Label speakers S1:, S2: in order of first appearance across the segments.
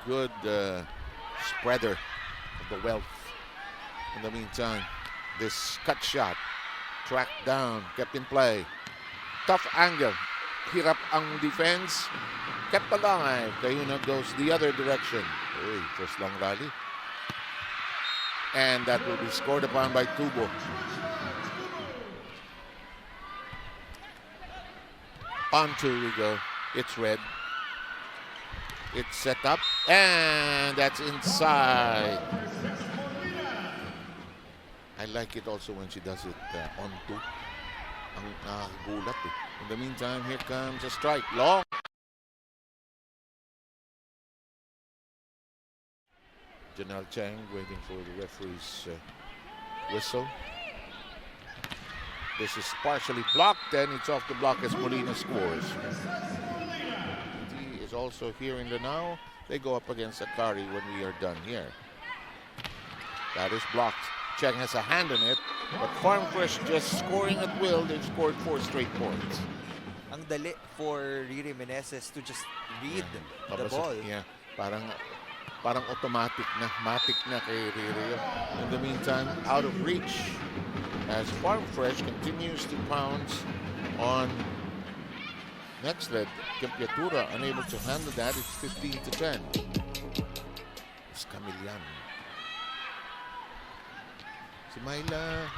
S1: good spreader of the wealth. In the meantime, this cut shot, tracked down, kept in play. Tough angle. Hirap ang defense. Kept alive. Cayuna goes the other direction. Uy, first long rally. And that will be scored upon by Tubo. On two we go. It's red. It's set up. And that's inside. I like it also when she does it on two. Ang gulat eh. In the meantime, here comes a strike. Long. Janelle Chang waiting for the referee's whistle. This is partially blocked, and it's off the block as Molina scores. He is also here in the now. They go up against Akari when we are done here. That is blocked. Chang has a hand on it, but Farm Fresh just scoring at will. They've scored 4 straight points.
S2: Ang dali for Riri Meneses to just read the ball.
S1: Yeah, parang automatic na, matic na kay Riri. In the meantime, out of reach as Farm Fresh continues to pounce on Nextled. Kempiatura unable to handle that. It's 15-10. It's Camillan. Si Myla,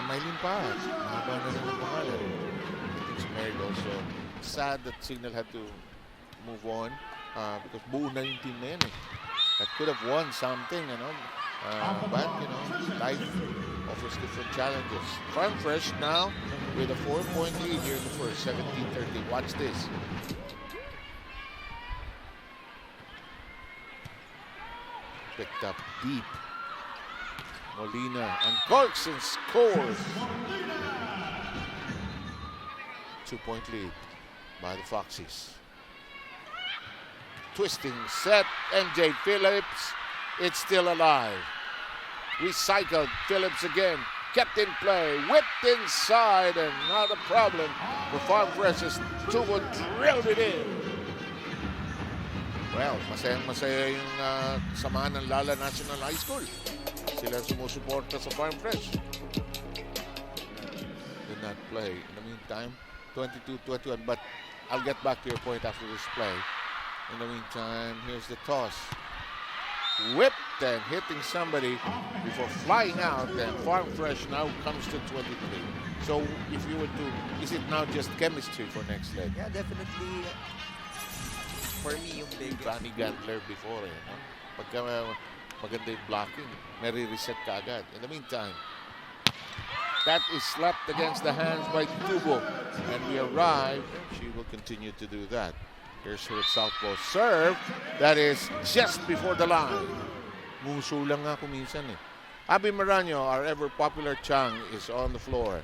S1: Mylene pa. Mahaba na rin ang pangalan. I think si Mary also. Sad that Signal had to move on because buo na yung team na yan eh. That could have won something, you know. But, you know, life offers different challenges. Farm Fresh now with a 4-point lead here in the first, 17-30. Watch this. Picked up deep. Molina uncorks and scores. 2-point lead by the Foxies. Twisting set, MJ Phillips. It's still alive. Recycled Phillips again. Kept in play, whipped inside, and not a problem for Farm Fresh as Tubo drilled it in. Well, masayang-masaya yung samahan ng Lala National High School. Sila sumusuporta sa Farm Fresh. Did not play. In the meantime, 22-21. But I'll get back to your point after this play. In the meantime, here's the toss. Whipped and hitting somebody before flying out. And Farm Fresh now comes to 23. So if you were to, is it now just chemistry for next leg?
S2: Yeah, definitely. For me, yung big
S1: Danny Gantler before eh. No? Pagka maganda yung blocking, may re-reset ka agad. In the meantime, that is slapped against the hands by Tubo. And we arrive. She will continue to do that. Here's her southpaw serve. That is just before the line. Muso lang nga kuminsan eh. Abby Maranyo, our ever-popular Chang, is on the floor.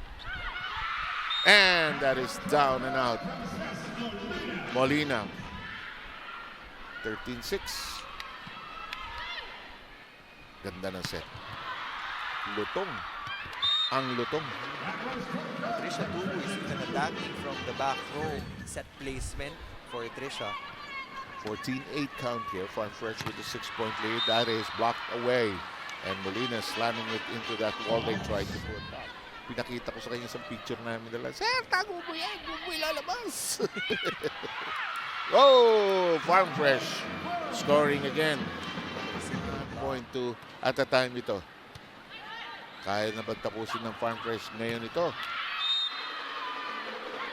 S1: And that is down and out. Molina. 13-6. Ganda ng set. Lutong. Ang lutong.
S2: Trisha Tubo is even attacking from the back row. Set placement for Trisha.
S1: 14-8 count here. Farm Fresh with a 6-point lead. That is blocked away. And Molina slamming it into that wall they tried to put up. Pinakita ko sa kanya sa picture namin nila. Sir, tago mo yan. Huwag mo ilalabas. Oh, Farm Fresh scoring again. 1.2 at a time ito. Kaya na pagtapusin ng Farm Fresh ngayon ito.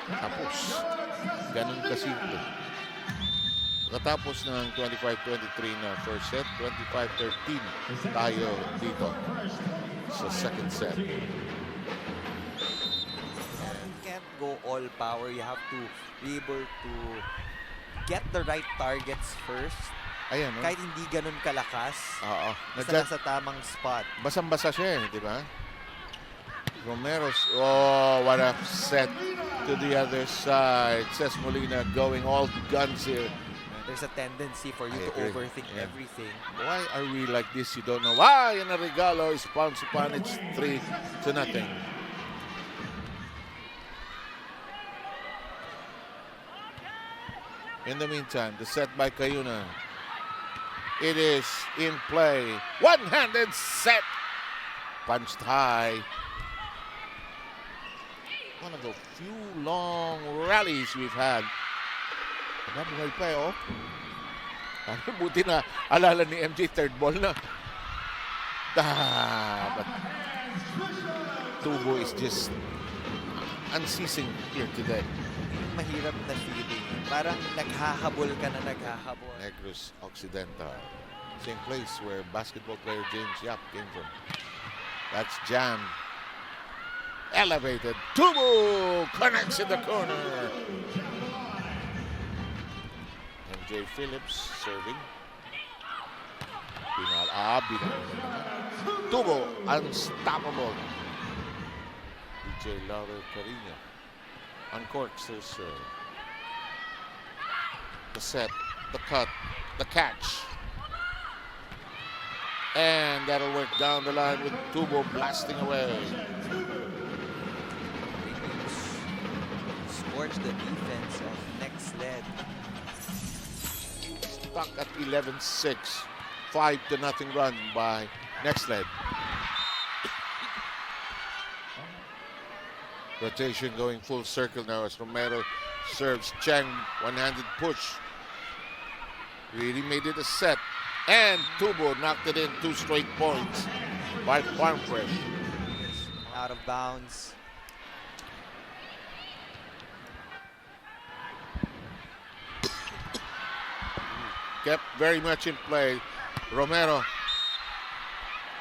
S1: Tapos, ganun kasimple. Pagkatapos ng 25-23 na first set, 25-13 tayo dito sa second set.
S2: You can't go all power. You have to be able to get the right targets first.
S1: Ayan, no?
S2: Kahit hindi ganun kalakas.
S1: Oo.
S2: Basta nasa tamang spot.
S1: Basang-basa siya eh, di ba? Romero's, oh, what a set to the other side. Says Molina going all guns here.
S2: There's a tendency for you to overthink everything.
S1: Why are we like this? You don't know why. And a regalo is pounced upon. It's 3-0. In the meantime, the set by Cayuna. It is in play. One-handed set. Punched high. One of the few long rallies we've had. Nabuhay pa eh, oh. Buti na alala ni MJ third ball na. But Tubo is just unceasing here today.
S2: Mahirap na feeling. Parang naghahabol ka na naghahabol.
S1: Negros Occidental. Same place where basketball player James Yap came from. That's jammed. Elevated. Tubo connects in the corner. MJ Phillips serving. Binal. Tubo unstoppable. DJ Lauro Carino uncorks their serve. The set, the cut, the catch. And that'll work down the line with Tubo blasting away.
S2: Scorch the defense of next lead.
S1: Stuck at 11-6. 5-0 run by next lead. Rotation going full circle now as Romero serves Cheng. One-handed push. Really made it a set. And Tubo knocked it in 2 straight points by Farm Fresh.
S2: Out of bounds.
S1: Kept very much in play. Romero.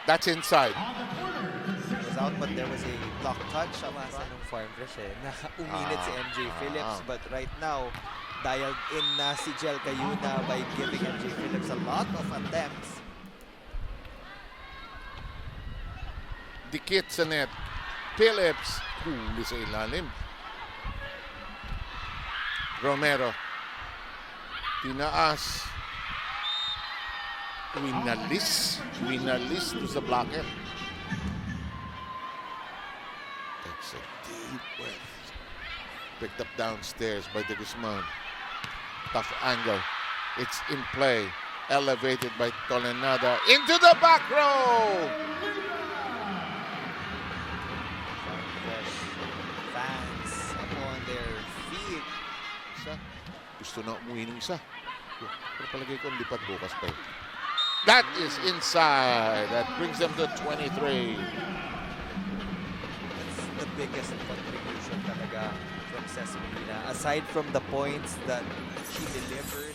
S1: That's inside.
S2: It was out, but there was a block touch. Amasa ng Farm Fresh eh. Na uminit si MJ Phillips. But right now, dialed in na si Jel Cayuna by giving MJ Phillips a lot of attempts.
S1: Dikit sa net. Phillips. Huli sa ilalim. Romero. Tinaas. Winalis. Winalis to sa blocker. Takes a deep breath. Picked up downstairs by De Guzman. Tough angle. It's in play. Elevated by Tolenada. Into the back row!
S2: Fans upon their feet.
S1: Isa. Gusto na umuwi ng isa. Pero palagay ko lipat bukas pa eh. That is inside. That brings them to 23.
S2: That's the biggest contribution talaga from Cesarina. Aside from the points that she delivered,